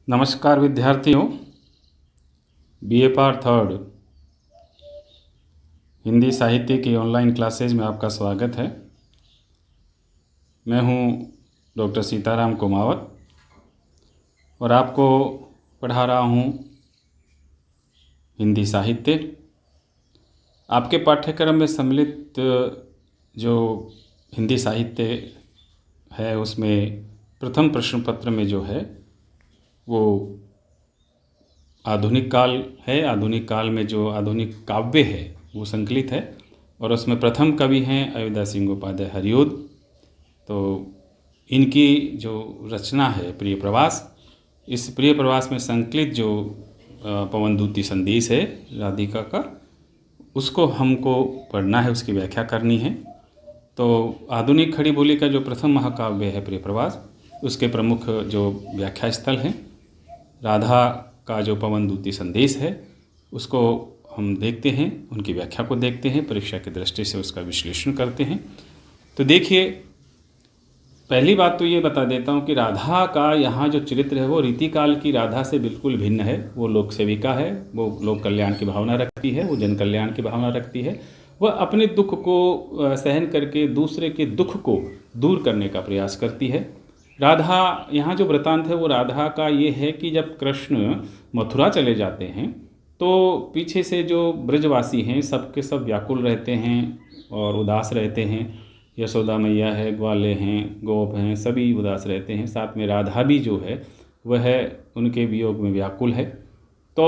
नमस्कार विद्यार्थियों, BA part third Hindi साहित्य की ऑनलाइन क्लासेज में आपका स्वागत है। मैं हूं डॉक्टर सीताराम कुमावत और आपको पढ़ा रहा हूं हिंदी साहित्य। आपके पाठ्यक्रम में सम्मिलित जो हिंदी साहित्य है उसमें प्रथम प्रश्न पत्र में जो है वो आधुनिक काल है। आधुनिक काल में जो आधुनिक काव्य है वो संकलित है और उसमें प्रथम कवि हैं अयोध्या सिंह उपाध्याय हरिऔध। तो इनकी जो रचना है प्रिय प्रवास, इस प्रिय प्रवास में संकलित जो पवनदूती संदेश है राधिका का, उसको हमको पढ़ना है, उसकी व्याख्या करनी है। तो आधुनिक खड़ी बोली का जो प्रथम महाकाव्य है प्रिय प्रवास, उसके प्रमुख जो व्याख्या स्थल हैं, राधा का जो पवनदूती संदेश है उसको हम देखते हैं, उनकी व्याख्या को देखते हैं, परीक्षा की दृष्टि से उसका विश्लेषण करते हैं। तो देखिए, पहली बात तो ये बता देता हूँ कि राधा का यहाँ जो चरित्र है वो रीतिकाल की राधा से बिल्कुल भिन्न है। वो लोक सेविका है, वो लोक कल्याण की भावना रखती है, वो जन कल्याण की भावना रखती है। वह अपने दुख को सहन करके दूसरे के दुख को दूर करने का प्रयास करती है। राधा, यहाँ जो वृतांत है वो राधा का ये है कि जब कृष्ण मथुरा चले जाते हैं तो पीछे से जो ब्रजवासी हैं सब के सब व्याकुल रहते हैं और उदास रहते हैं। यशोदा मैया है, ग्वाले हैं, गोप हैं, सभी उदास रहते हैं। साथ में राधा भी जो है वह उनके वियोग में व्याकुल है। तो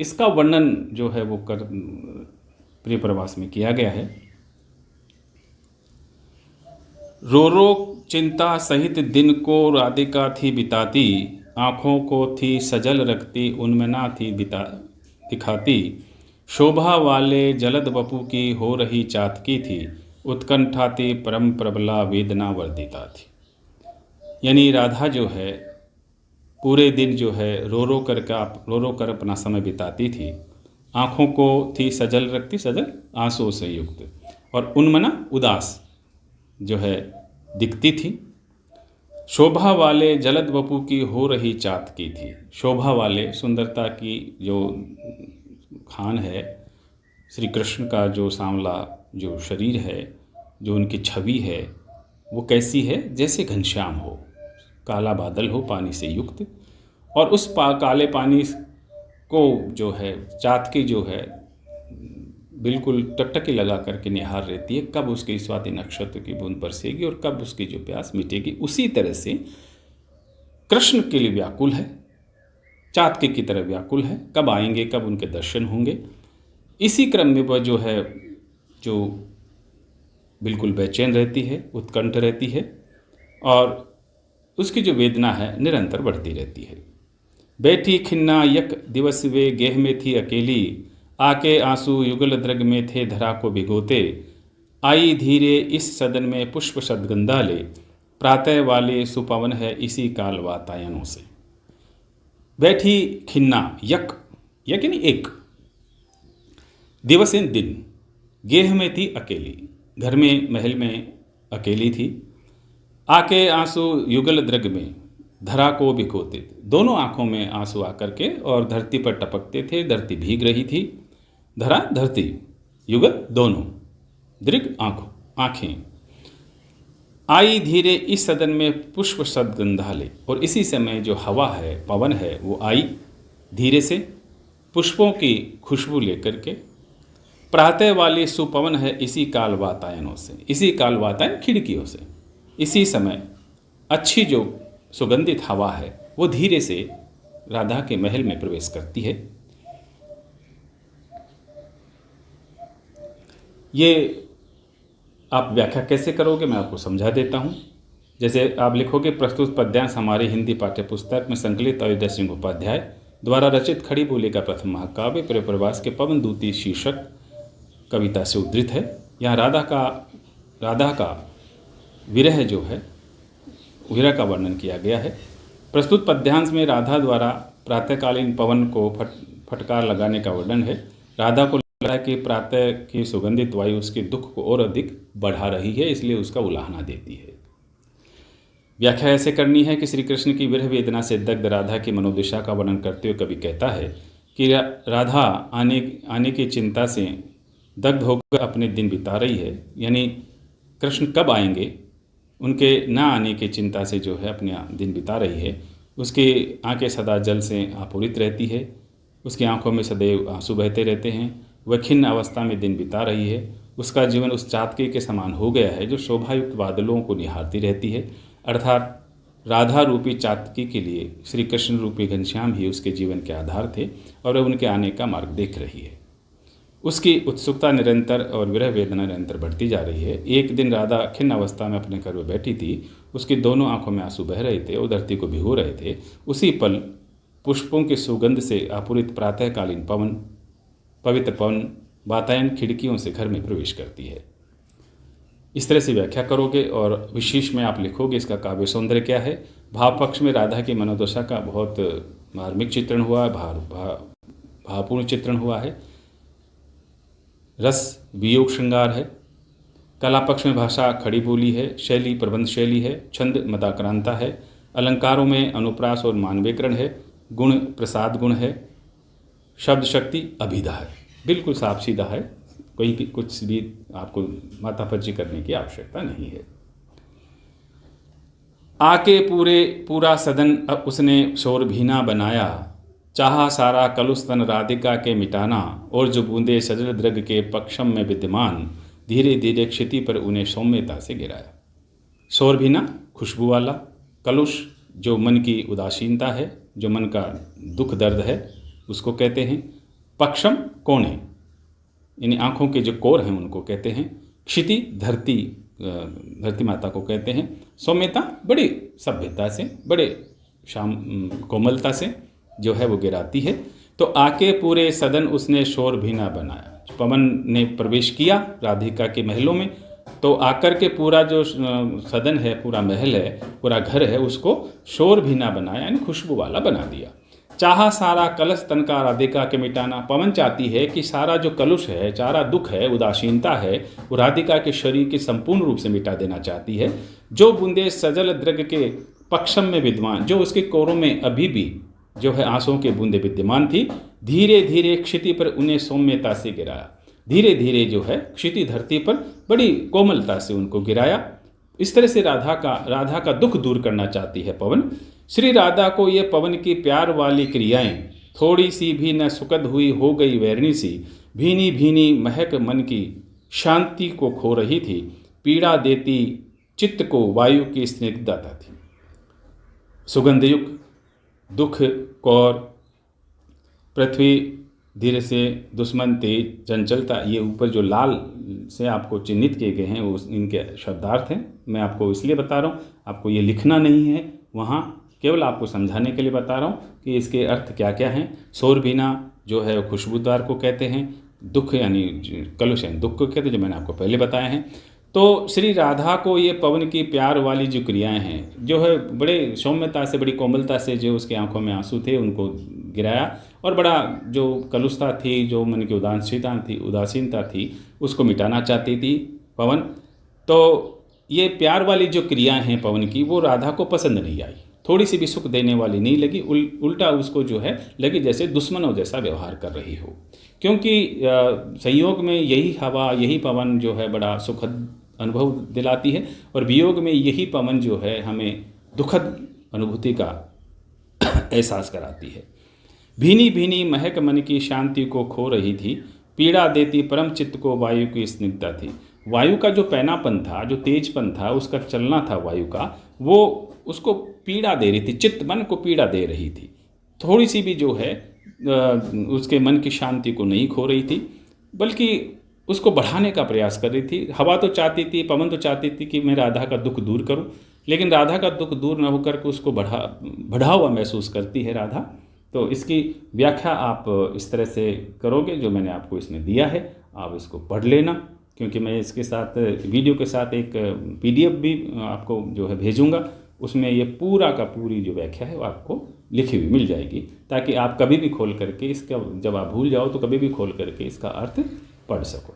इसका वर्णन जो है वो प्रिय प्रवास में किया गया है। रो रो चिंता सहित दिन को राधिका थी बिताती, आँखों को थी सजल रखती, उनमें ना थी दिखाती। शोभा वाले जलद बपू की हो रही चातकी थी, उत्कंठा थी परम प्रबला वेदना वर्धिता थी। यानी राधा जो है पूरे दिन जो है रो रो कर अपना समय बिताती थी। आँखों को थी सजल रखती, सजल आंसुओं से युक्त, और उनमना उदास जो है दिखती थी। शोभा वाले जलद वपू की हो रही चातकी थी। शोभा वाले, सुंदरता की जो खान है, श्री कृष्ण का जो सांवला जो शरीर है, जो उनकी छवि है, वो कैसी है? जैसे घनश्याम हो, काला बादल हो पानी से युक्त, और उस काले पानी को जो है चातकी जो है बिल्कुल टकटकी लगा करके निहार रहती है, कब उसकी स्वाति नक्षत्र की बूंद बरसेगी और कब उसकी जो प्यास मिटेगी। उसी तरह से कृष्ण के लिए व्याकुल है, चातकी की तरह व्याकुल है, कब आएंगे, कब उनके दर्शन होंगे। इसी क्रम में वह जो है जो बिल्कुल बेचैन रहती है, उत्कंठ रहती है, और उसकी जो वेदना है निरंतर बढ़ती रहती है। बैठी खिन्ना यक दिवस वे गेह में थी अकेली, आके आंसू युगल द्रग में थे धरा को भिगोते। आई धीरे इस सदन में पुष्प सदगंधा ले, प्रातः वाले सुपवन है इसी काल वातायनों से। बैठी खिन्ना, यक यानी एक, दिवस इन दिन, गेह में थी अकेली, घर में महल में अकेली थी। आके आंसू युगल द्रग में, धरा को भिगोते, दोनों आंखों में आंसू आकर के और धरती पर टपकते थे, धरती भीग रही थी। धरा धरती, युगल दोनों, दृग आंखें। आई धीरे इस सदन में पुष्प सदगंधाले, और इसी समय जो हवा है, पवन है, वो आई धीरे से पुष्पों की खुशबू लेकर के। प्रातः वाली सुपवन है इसी काल वातायनों से, इसी काल वातायन खिड़कियों से, इसी समय अच्छी जो सुगंधित हवा है वो धीरे से राधा के महल में प्रवेश करती है। ये आप व्याख्या कैसे करोगे मैं आपको समझा देता हूँ। जैसे आप लिखोगे, प्रस्तुत पद्यांश हमारी हिंदी पाठ्यपुस्तक में संकलित अयोध्या सिंह उपाध्याय द्वारा रचित खड़ी बोली का प्रथम महाकाव्य प्रिय प्रवास के पवनदूती शीर्षक कविता से उद्धृत है। यहाँ राधा का विरह जो है, विरह का वर्णन किया गया है। प्रस्तुत पद्यांश में राधा द्वारा प्रातःकालीन पवन को फटकार लगाने का वर्णन है। राधा को लगा कि प्रातः की सुगंधित वायु उसके दुख को और अधिक बढ़ा रही है, इसलिए उसका उलाहना देती है। व्याख्या ऐसे करनी है कि श्री कृष्ण की विरह वेदना से दग्ध राधा की मनोदशा का वर्णन करते हुए कवि कहता है कि राधा आने की चिंता से दग्ध होकर अपने दिन बिता रही है, यानी कृष्ण कब आएंगे उनके ना आने की चिंता से जो है अपने दिन बिता रही है। उसकी आंखें सदा जल से आपूरित रहती है, उसकी आंखों में सदैव आंसू बहते रहते हैं। वह खिन्न अवस्था में दिन बिता रही है। उसका जीवन उस चातके के समान हो गया है जो शोभायुक्त बादलों को निहारती रहती है। अर्थात राधा रूपी चातकी के लिए श्री कृष्ण रूपी घनश्याम ही उसके जीवन के आधार थे और वह उनके आने का मार्ग देख रही है। उसकी उत्सुकता निरंतर और विरह वेदना निरंतर बढ़ती जा रही है। एक दिन राधा खिन्न अवस्था में अपने घर में बैठी थी। उसकी दोनों आंखों में आंसू बह रहे थे और धरती को भिगो रहे थे। उसी पल पुष्पों की सुगंध से आपूरित प्रातःकालीन पवित्र पवन वातायन खिड़कियों से घर में प्रवेश करती है। इस तरह से व्याख्या करोगे और विशेष में आप लिखोगे इसका काव्य सौंदर्य क्या है। भाव पक्ष में राधा की मनोदशा का बहुत मार्मिक चित्रण हुआ है, भावपूर्ण चित्रण हुआ है। रस वियोग श्रृंगार है। कला पक्ष में भाषा खड़ी बोली है, शैली प्रबंध शैली है, छंद मदाक्रांता है, अलंकारों में अनुप्रास और मानव्यकरण है, गुण प्रसाद गुण है, शब्द शक्ति अभिधा है। बिल्कुल साफ सीधा है, कोई कुछ भी आपको माथापच्ची करने की आवश्यकता नहीं है। आके पूरा सदन उसने शोर भीना बनाया, चाहा सारा कलुस्तन राधिका के मिटाना, और जो बूंदे सजल द्रग के पक्षम में विद्यमान, धीरे धीरे क्षिति पर उन्हें सौम्यता से गिराया। शोर भीना खुशबू वाला, कलुष जो मन की उदासीनता है, जो मन का दुख दर्द है उसको कहते हैं। पक्षम कोण है, यानी आँखों के जो कोर हैं उनको कहते हैं। क्षिति धरती माता को कहते हैं। सौम्यता बड़ी सभ्यता से, बड़े कोमलता से जो है वो गिराती है। तो आके पूरे सदन उसने शोर भी ना बनाया। पवन ने प्रवेश किया राधिका के महलों में, तो आकर के पूरा जो सदन है, पूरा महल है, पूरा घर है, उसको शोर भी ना बनाया, यानी खुशबू वाला बना दिया। चाहा सारा कलश तन का राधिका के मिटाना, पवन चाहती है कि सारा जो कलुष है, सारा दुख है, उदासीनता है, वो राधिका के शरीर के संपूर्ण रूप से मिटा देना चाहती है। जो बूंदे सजल द्रग के पक्षम में विद्यमान, जो उसके कोरों में अभी भी जो है आंसुओं के बूंदे विद्यमान थी, धीरे धीरे क्षिति पर उन्हें सौम्यता से गिराया। धीरे धीरे जो है क्षिति धरती पर बड़ी कोमलता से उनको गिराया। इस तरह से राधा का दुख दूर करना चाहती है पवन। श्री राधा को ये पवन की प्यार वाली क्रियाएं थोड़ी सी भी न सुखद हुई, हो गई वैरणी सी, भीनी भीनी महक मन की शांति को खो रही थी, पीड़ा देती चित्त को वायु की स्निग्धता थी। सुगंधयुक्त दुख कौर पृथ्वी धीरे से दुश्मन तेज चंचलता, ये ऊपर जो लाल से आपको चिन्हित किए गए हैं वो इनके शब्दार्थ हैं। मैं आपको इसलिए बता रहा हूँ, आपको ये लिखना नहीं है वहाँ, केवल आपको समझाने के लिए बता रहा हूँ कि इसके अर्थ क्या क्या हैं। शोरभीना जो है खुशबूदार को कहते हैं, दुख यानी कलुष यानी दुख को कहते हैं, जो मैंने आपको पहले बताए हैं। तो श्री राधा को ये पवन की प्यार वाली जो क्रियाएं हैं, जो है बड़े सौम्यता से, बड़ी कोमलता से जो उसके आंखों में आंसू थे उनको गिराया, और बड़ा जो कलुषता थी, जो मन की उदासीनता थी उसको मिटाना चाहती थी पवन। तो ये प्यार वाली जो क्रियाएं हैं पवन की, वो राधा को पसंद नहीं आई, थोड़ी सी भी सुख देने वाली नहीं लगी। उल्टा उसको जो है लगी जैसे दुश्मनों जैसा व्यवहार कर रही हो, क्योंकि संयोग में यही हवा, यही पवन जो है बड़ा सुखद अनुभव दिलाती है, और वियोग में यही पवन जो है हमें दुखद अनुभूति का एहसास कराती है। भीनी भीनी महक मन की शांति को खो रही थी, पीड़ा देती परम चित्त को वायु की स्निग्धता थी। वायु का जो पैनापन था, जो तेजपन था, उसका चलना था वायु का, वो उसको पीड़ा दे रही थी, चित्त मन को पीड़ा दे रही थी। थोड़ी सी भी जो है उसके मन की शांति को नहीं खो रही थी, बल्कि उसको बढ़ाने का प्रयास कर रही थी। हवा तो चाहती थी, पवन तो चाहती थी कि मैं राधा का दुख दूर करूं, लेकिन राधा का दुख दूर न होकर के उसको बढ़ा हुआ महसूस करती है राधा। तो इसकी व्याख्या आप इस तरह से करोगे जो मैंने आपको इसमें दिया है, आप इसको पढ़ लेना, क्योंकि मैं इसके साथ वीडियो के साथ एक PDF भी आपको जो है भेजूंगा, उसमें ये पूरा का पूरी जो व्याख्या है वो आपको लिखी हुई मिल जाएगी, ताकि आप कभी भी खोल करके इसका, जब आप भूल जाओ तो कभी भी खोल करके इसका अर्थ पढ़ सको।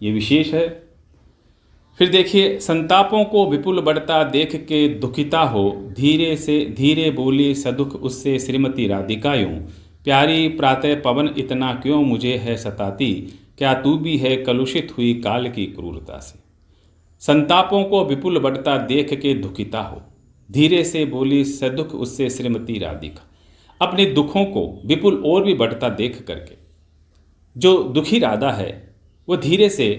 ये विशेष है। फिर देखिए, संतापों को विपुल बढ़ता देख के दुखिता हो, धीरे से धीरे बोली सदुख उससे श्रीमती राधिका यूं, प्यारी प्रातः पवन इतना क्यों मुझे है सताती, क्या तू भी है कलुषित हुई काल की क्रूरता से। संतापों को विपुल बढ़ता देख के दुखिता हो, धीरे से बोली सदुख उससे श्रीमती राधिका। अपने दुखों को विपुल और भी बढ़ता देख करके जो दुखी राधा है वो धीरे से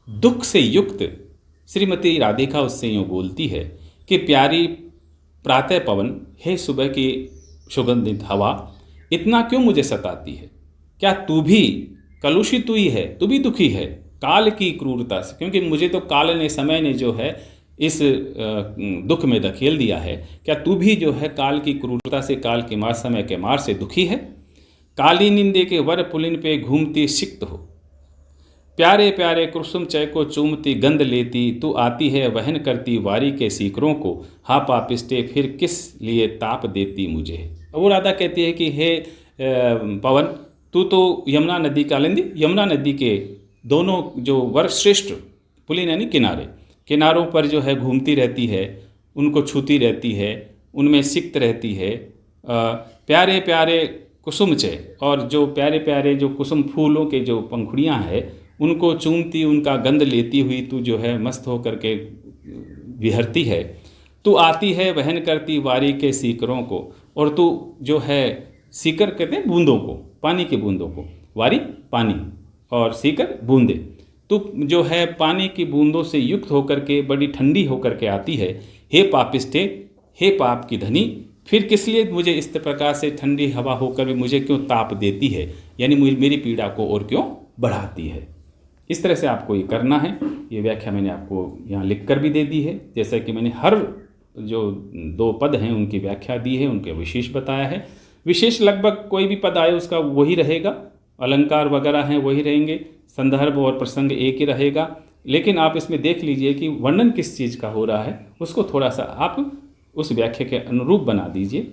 दुख से युक्त श्रीमती राधिका उससे यूँ बोलती है कि प्यारी प्रातः पवन, हे सुबह की सुगंधित हवा, इतना क्यों मुझे सताती है, क्या तू भी कलुषित हुई है, तू भी दुखी है काल की क्रूरता से, क्योंकि मुझे तो काल ने, समय ने जो है इस दुख में धकेल दिया है, क्या तू भी जो है काल की क्रूरता से, काल के मार, समय के मार से दुखी है। काली निंदे के वर पुलिन पे घूमती सिक्त हो, प्यारे प्यारे कुसुम चय को चूमती गंध लेती, तू आती है वहन करती वारी के सीकरों को, हा पापिस्टे फिर किस लिए ताप देती मुझे। वो राधा कहती है कि हे पवन, तू तो यमुना नदी का लेंदी, यमुना नदी के दोनों जो वर्षश्रेष्ठ पुलिन यानी किनारों पर जो है घूमती रहती है, उनको छूती रहती है, उनमें सिक्त रहती है। प्यारे प्यारे कुसुम चय, और जो प्यारे प्यारे जो कुसुम फूलों के जो पंखुड़ियाँ हैं उनको चूमती, उनका गंध लेती हुई तू जो है मस्त होकर के विहरती है। तू आती है वहन करती वारी के सीकरों को, और तू जो है, सीकर कहते हैं बूंदों को, पानी के बूंदों को, वारी पानी और सीकर बूंदे, तू जो है पानी की बूंदों से युक्त होकर के बड़ी ठंडी होकर के आती है। हे पापिष्ठे, हे पाप की धनी, फिर किस लिए मुझे इस प्रकार से ठंडी हवा होकर भी मुझे क्यों ताप देती है, यानी मेरी पीड़ा को और क्यों बढ़ाती है। इस तरह से आपको ये करना है। ये व्याख्या मैंने आपको यहाँ लिख कर भी दे दी है, जैसा कि मैंने हर जो 2 पद हैं उनकी व्याख्या दी है, उनके विशेष बताया है। विशेष लगभग कोई भी पद आए उसका वही रहेगा, अलंकार वगैरह हैं वही रहेंगे, संदर्भ और प्रसंग एक ही रहेगा, लेकिन आप इसमें देख लीजिए कि वर्णन किस चीज़ का हो रहा है, उसको थोड़ा सा आप उस व्याख्या के अनुरूप बना दीजिए।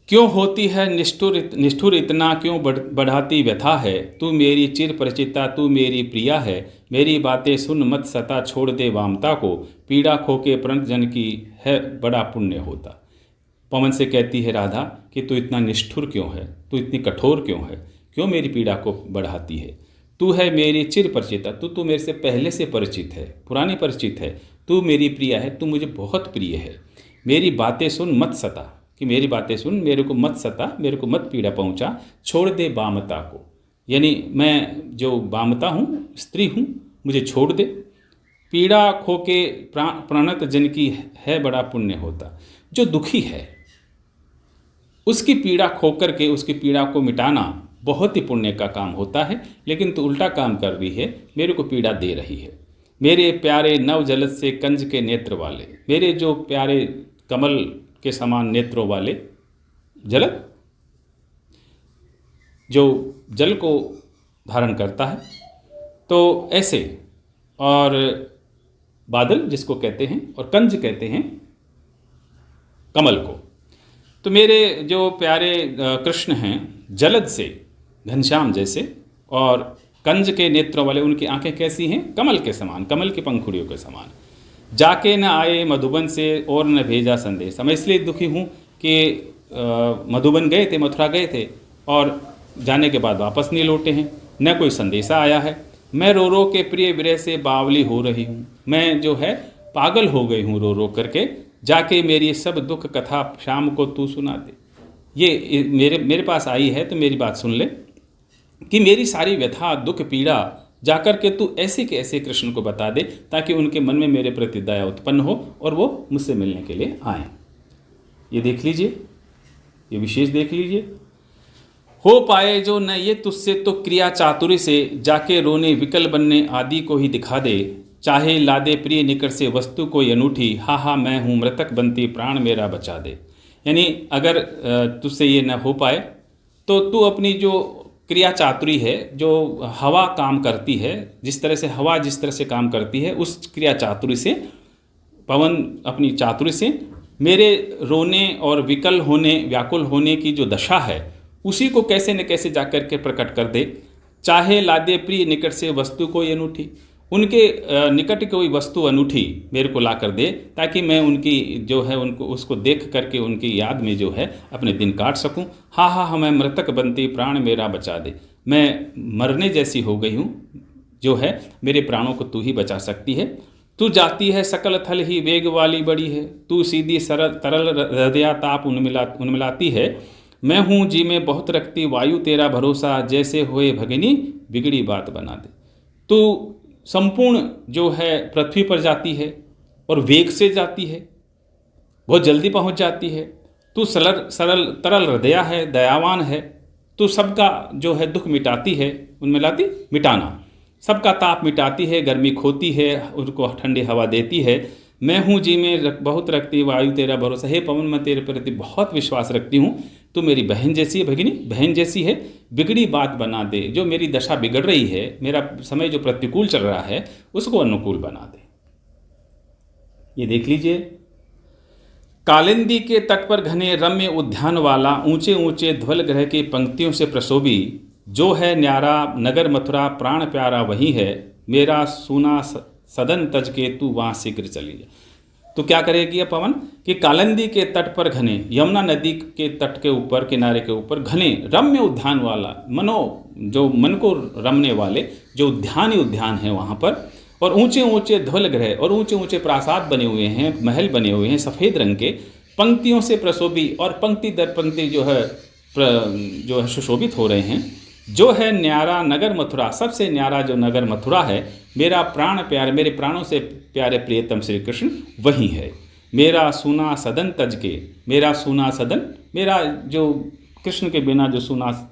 क्यों होती है निष्ठुर इतना क्यों बढ़ाती व्यथा है, तू मेरी चिर परिचिता तू मेरी प्रिया है, मेरी बातें सुन मत सता छोड़ दे वामता को, पीड़ा खो के प्रणत जन की है बड़ा पुण्य होता। पवन से कहती है राधा कि तू इतना निष्ठुर क्यों है, तू इतनी कठोर क्यों है, क्यों मेरी पीड़ा को बढ़ाती है। तू है मेरी चिर परिचिता, तू मेरे से पहले से परिचित है, पुरानी परिचित है, तू मेरी प्रिया है, तू मुझे बहुत प्रिय है। मेरी बातें सुन मत सता, कि मेरी बातें सुन, मेरे को मत सता, मेरे को मत पीड़ा पहुंचा, छोड़ दे बामता को, यानी मैं जो बामता हूँ, स्त्री हूँ, मुझे छोड़ दे। पीड़ा खो के प्रणत जन की है बड़ा पुण्य होता। जो दुखी है उसकी पीड़ा खो कर के उसकी पीड़ा को मिटाना बहुत ही पुण्य का काम होता है, लेकिन तू उल्टा काम कर रही है, मेरे को पीड़ा दे रही है। मेरे प्यारे नव जलद से कंज के नेत्र वाले, मेरे जो प्यारे कमल के समान नेत्रों वाले, जलद जो जल को धारण करता है, तो ऐसे, और बादल जिसको कहते हैं, और कंज कहते हैं कमल को। तो मेरे जो प्यारे कृष्ण हैं, जलद से घनश्याम जैसे, और कंज के नेत्रों वाले, उनकी आंखें कैसी हैं, कमल के समान, कमल की पंखुड़ियों के समान। जाके न आए मधुबन से और न भेजा संदेश। मैं इसलिए दुखी हूँ कि मधुबन गए थे, मथुरा गए थे, और जाने के बाद वापस नहीं लौटे हैं, न कोई संदेशा आया है। मैं रो रो के प्रिय विरह से बावली हो रही हूँ, मैं जो है पागल हो गई हूँ रो रो करके, जाके मेरी सब दुख कथा शाम को तू सुना दे। ये मेरे पास आई है तो मेरी बात सुन ले, कि मेरी सारी व्यथा दुख पीड़ा जाकर के तू ऐसे के ऐसे कृष्ण को बता दे, ताकि उनके मन में मेरे प्रति दया उत्पन्न हो और वो मुझसे मिलने के लिए आए। ये देख लीजिए, ये विशेष देख लीजिए। हो पाए जो न ये तुझसे तो क्रिया चातुरी से, जाके रोने विकल बनने आदि को ही दिखा दे। चाहे लादे प्रिय निकट से वस्तु को अनूठी, हा हा मैं हूँ मृतक बनती प्राण मेरा बचा दे। यानी अगर तुझसे ये न हो पाए तो तू अपनी जो क्रिया चातुरी है, जो हवा काम करती है, जिस तरह से हवा जिस तरह से काम करती है, उस क्रिया चातुरी से, पवन अपनी चातुरी से मेरे रोने और विकल होने, व्याकुल होने की जो दशा है, उसी को कैसे न कैसे जाकर के प्रकट कर दे। चाहे लादे प्रिय निकट से वस्तु को अनूठी, उनके निकट कोई वस्तु अनूठी मेरे को ला कर दे, ताकि मैं उनकी जो है उनको उसको देख करके उनकी याद में जो है अपने दिन काट सकूं। हाँ हाँ हाँ, मैं मृतक बनती प्राण मेरा बचा दे, मैं मरने जैसी हो गई हूँ, जो है मेरे प्राणों को तू ही बचा सकती है। तू जाती है सकल थल ही वेग वाली बड़ी है, तू सीधी सरल तरल हृदया ताप उन्मिलाती है। मैं हूँ जी में बहुत रखती वायु तेरा भरोसा, जैसे होए भगिनी बिगड़ी बात बना दे। तो संपूर्ण जो है पृथ्वी पर जाती है और वेग से जाती है, बहुत जल्दी पहुंच जाती है। तू सरल सरल तरल हृदया है, दयावान है। तू सबका जो है दुख मिटाती है, उनमें लाती मिटाना, सबका ताप मिटाती है, गर्मी खोती है, उनको ठंडी हवा देती है। मैं हूँ जी में बहुत रखती वायु तेरा भरोसा, हे पवन मैं तेरे प्रति बहुत विश्वास रखती हूँ, तू मेरी बहन जैसी है, भगिनी बहन जैसी है। बिगड़ी बात बना दे, जो मेरी दशा बिगड़ रही है, मेरा समय जो प्रतिकूल चल रहा है उसको अनुकूल बना दे। ये देख लीजिए, कालिंदी के तट पर घने रम्य उद्यान वाला, ऊंचे ऊंचे ध्वल ग्रह की पंक्तियों से प्रशोभी, जो है न्यारा नगर मथुरा प्राण प्यारा वही है, मेरा सूना सदन तज के तू वहाँ शीघ्र चली जा। तो क्या करेगी अब पवन कि कालिंदी के तट पर घने, यमुना नदी के तट के ऊपर किनारे के ऊपर घने रम्य उद्यान वाला, जो मन को रमने वाले जो उद्यान ही उद्यान है वहाँ पर, और ऊंचे ऊंचे ध्वल ग्रह और ऊंचे ऊंचे प्रासाद बने हुए हैं, महल बने हुए हैं सफ़ेद रंग के, पंक्तियों से प्रशोभी, और पंक्ति दर पंक्ति जो है सुशोभित हो रहे हैं। जो है न्यारा नगर मथुरा, सबसे न्यारा जो नगर मथुरा है, मेरा प्राण प्यार, मेरे प्राणों से प्यारे प्रियतम श्री कृष्ण वही है। मेरा सूना सदन तज के, मेरा सूना सदन, मेरा जो कृष्ण के बिना जो सूना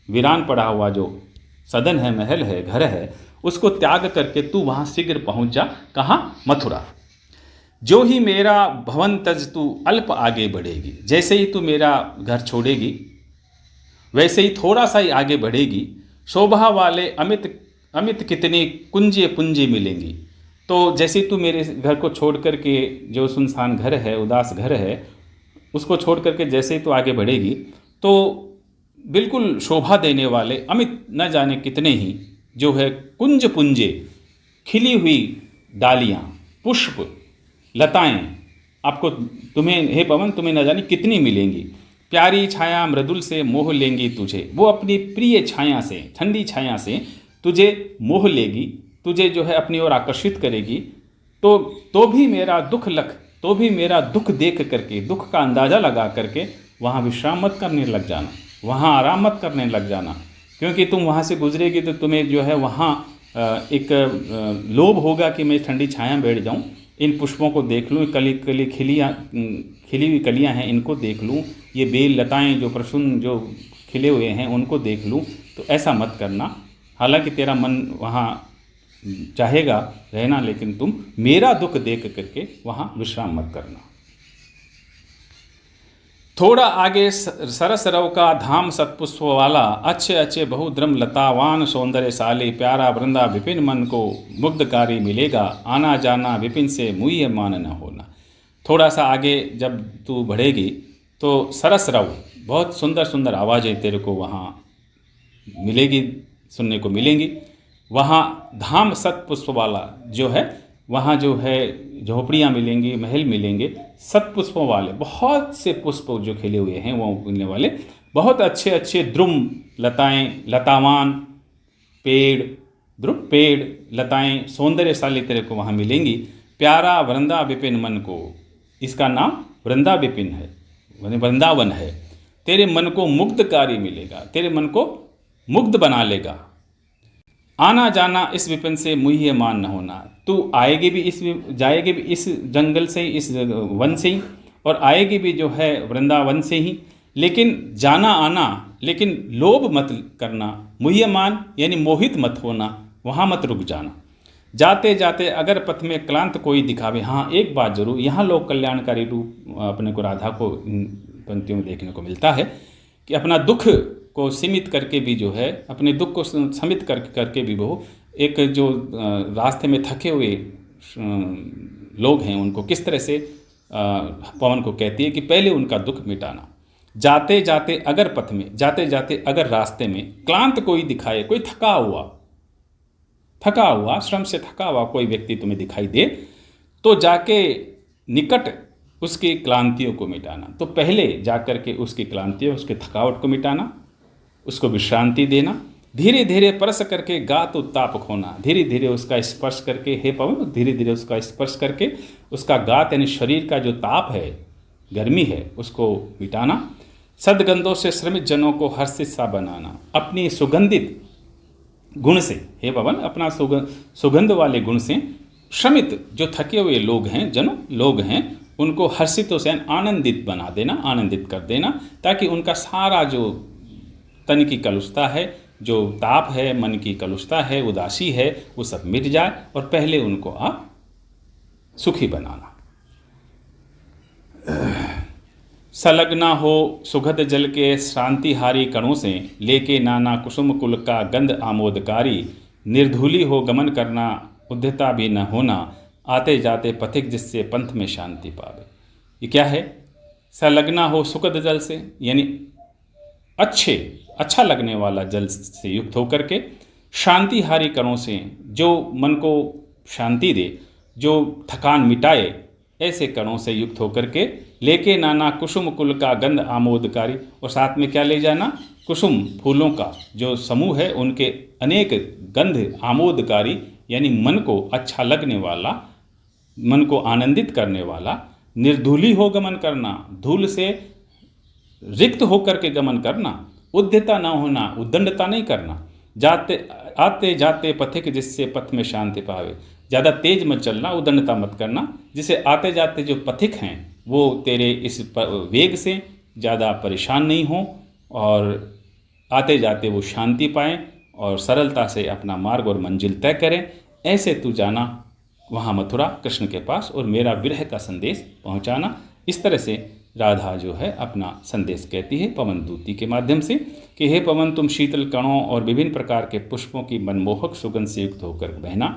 वीरान पड़ा हुआ जो सदन है, महल है, घर है, उसको त्याग करके तू वहाँ शीघ्र पहुँच जा। कहाँ? मथुरा। जो ही मेरा भवन तज तू अल्प आगे बढ़ेगी, जैसे ही तू मेरा घर छोड़ेगी वैसे ही थोड़ा सा ही आगे बढ़ेगी, शोभा वाले अमित अमित कितने कुंजे पुंजे मिलेंगी। तो जैसे तू मेरे घर को छोड़ करके, जो सुनसान घर है, उदास घर है, उसको छोड़ करके जैसे ही तू आगे बढ़ेगी तो बिल्कुल शोभा देने वाले अमित न जाने कितने ही जो है कुंज पुंजे, खिली हुई डालियाँ, पुष्प, लताएं आपको, तुम्हें हे पवन तुम्हें न जाने कितनी मिलेंगी। प्यारी छाया मृदुल से मोह लेंगी तुझे, वो अपनी प्रिय छाया से, ठंडी छाया से तुझे मोह लेगी, तुझे जो है अपनी ओर आकर्षित करेगी। तो भी मेरा दुख लख, तो भी मेरा दुख देख करके, दुख का अंदाज़ा लगा करके वहाँ विश्राम मत करने लग जाना, वहाँ आराम मत करने लग जाना, क्योंकि तुम वहाँ से गुजरेगी तो तुम्हें जो है वहाँ एक लोभ होगा कि मैं ठंडी छाया में बैठ जाऊँ, इन पुष्पों को देख लूँ, खिली हुई कलियाँ हैं इनको देख लूँ, ये बेल लताएं जो प्रसन्न जो खिले हुए हैं उनको देख लूँ। तो ऐसा मत करना। हालांकि तेरा मन वहाँ चाहेगा रहना, लेकिन तुम मेरा दुख देख करके वहाँ विश्राम मत करना। थोड़ा आगे सरस रव का धाम सतपुष्प वाला, अच्छे अच्छे बहुद्रम लतावान सौंदर्यशाली, प्यारा वृंदा विपिन मन को मुग्धकारी मिलेगा, आना जाना विपिन से मुह्य मान न होना। थोड़ा सा आगे जब तू बढ़ेगी तो सरस रव, बहुत सुंदर सुंदर आवाज़ें तेरे को वहाँ मिलेगी, सुनने को मिलेंगी। वहाँ धाम सतपुष्प वाला जो है, वहाँ जो है झोपड़ियाँ मिलेंगी, महल मिलेंगे सतपुष्पों वाले, बहुत से पुष्प जो खिले हुए हैं वो मिलने वाले, बहुत अच्छे अच्छे द्रुम लताएं, लतावान पेड़, द्रुम पेड़, लताएं सौंदर्यशाली तेरे को वहाँ मिलेंगी। प्यारा वृंदा विपिन मन को, इसका नाम वृंदा विपिन है, वृंदावन है, तेरे मन को मुग्धकारी मिलेगा, तेरे मन को मुग्ध बना लेगा। आना जाना इस विपिन से मुह्य मान न होना, तू आएगी भी जाएगी भी इस जंगल से, इस वन से ही, और आएगी भी जो है वृंदावन से ही, लेकिन जाना आना, लेकिन लोभ मत करना, मुह्य मान यानी मोहित मत होना, वहाँ मत रुक जाना। जाते जाते अगर पथ में क्लांत कोई दिखावे, हाँ एक बात जरूर, यहाँ लोक कल्याणकारी रूप अपने को राधा को पंक्तियों में देखने को मिलता है कि अपना दुख को सीमित करके भी जो है, अपने दुख को समित करके भी वो एक जो रास्ते में थके हुए लोग हैं उनको किस तरह से पवन को कहती है कि पहले उनका दुख मिटाना। जाते जाते अगर पथ में, जाते जाते अगर रास्ते में क्लांत कोई दिखाए, कोई थका हुआ, थका हुआ, श्रम से थका हुआ कोई व्यक्ति तुम्हें दिखाई दे तो जाके निकट उसकी क्लांतियों को मिटाना। तो पहले जाकर के उसकी क्लांतियों, उसके थकावट को मिटाना, उसको विश्रांति देना, धीरे धीरे परस करके गात उत्ताप खोना, धीरे धीरे उसका स्पर्श करके, हे पवन, धीरे धीरे उसका स्पर्श करके उसका गात यानी शरीर का जो ताप है, गर्मी है, उसको मिटाना। सदगंधों से श्रमित जनों को हर्षित सा बनाना, अपनी सुगंधित गुण से, हे पवन, अपना सुगंध वाले गुण से श्रमित जो थके हुए लोग हैं, लोग हैं, उनको हर्षितों से आनंदित बना देना, आनंदित कर देना, ताकि उनका सारा जो तन की कलुषता है, जो ताप है, मन की कलुषता है, उदासी है, वो सब मिट जाए और पहले उनको आप सुखी बनाना। संलग्ना हो सुगध जल के श्रांतिहारी कणों से, लेके नाना कुसुम कुल का गंध आमोदकारी, निर्धूली हो गमन करना, उद्धता भी न होना, आते जाते पथिक जिससे पंथ में शांति पावे। ये क्या है? संलग्ना हो सुगध जल से, यानी अच्छा लगने वाला जल से युक्त होकर के, शांतिहारी कणों से, जो मन को शांति दे, जो थकान मिटाए, ऐसे कणों से युक्त होकर के, लेके नाना कुसुम कुल का गंध आमोदकारी, और साथ में क्या ले जाना? कुसुम फूलों का जो समूह है, उनके अनेक गंध आमोदकारी, यानी मन को अच्छा लगने वाला, मन को आनंदित करने वाला। निर्धूली हो गमन करना, धूल से रिक्त होकर के गमन करना। उद्यता न होना, उद्दंडता नहीं करना। आते जाते पथिक जिससे पथ में शांति पावे, ज़्यादा तेज मत चलना, उद्दंडता मत करना, जिसे आते जाते जो पथिक हैं वो तेरे इस वेग से ज़्यादा परेशान नहीं हों और आते जाते वो शांति पाएं और सरलता से अपना मार्ग और मंजिल तय करें। ऐसे तू जाना वहाँ मथुरा कृष्ण के पास और मेरा विरह का संदेश पहुँचाना। इस तरह से राधा जो है अपना संदेश कहती है पवन दूती के माध्यम से कि हे पवन, तुम शीतल कणों और विभिन्न प्रकार के पुष्पों की मनमोहक सुगंध से युक्त होकर बहना।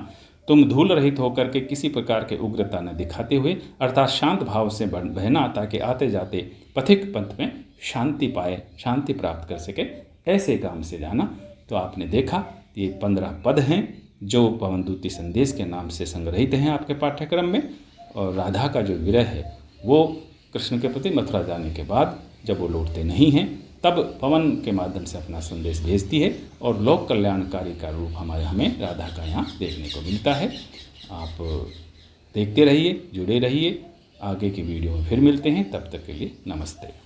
तुम धूल रहित होकर के किसी प्रकार के उग्रता न दिखाते हुए, अर्थात शांत भाव से बहना, ताकि आते जाते पथिक पंथ में शांति पाए, शांति प्राप्त कर सके। ऐसे काम से जाना। तो आपने देखा ये 15 पद हैं जो पवन दूती संदेश के नाम से संग्रहित हैं आपके पाठ्यक्रम में। और राधा का जो विरह है वो कृष्ण के प्रति मथुरा जाने के बाद जब वो लौटते नहीं हैं, तब पवन के माध्यम से अपना संदेश भेजती है और लोक कल्याणकारी का रूप हमें राधा का यहाँ देखने को मिलता है। आप देखते रहिए, जुड़े रहिए। आगे की वीडियो में फिर मिलते हैं, तब तक के लिए नमस्ते।